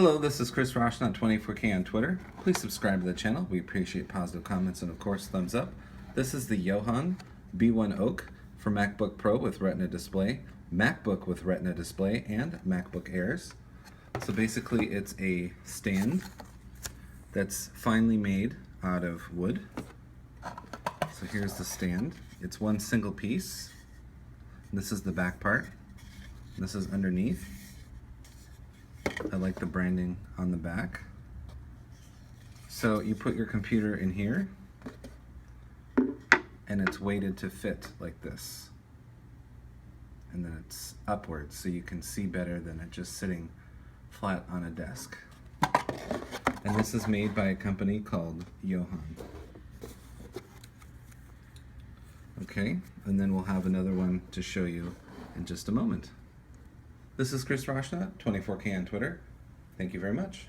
Hello, this is Chris Roshna, 24K on Twitter. Please subscribe to the channel. We appreciate positive comments and, of course, thumbs up. This is the Yohann B1 Oak for MacBook Pro with Retina display, MacBook with Retina display, and MacBook Airs. So basically, it's a stand that's finely made out of wood. So here's the stand. It's one single piece. This is the back part. This is underneath. I like the branding on the back. So you put your computer in here, and it's weighted to fit like this. And then it's upwards, so you can see better than it just sitting flat on a desk. And this is made by a company called Yohann. Okay, and then we'll have another one to show you in just a moment. This is Chris Roshna, 24K on Twitter. Thank you very much.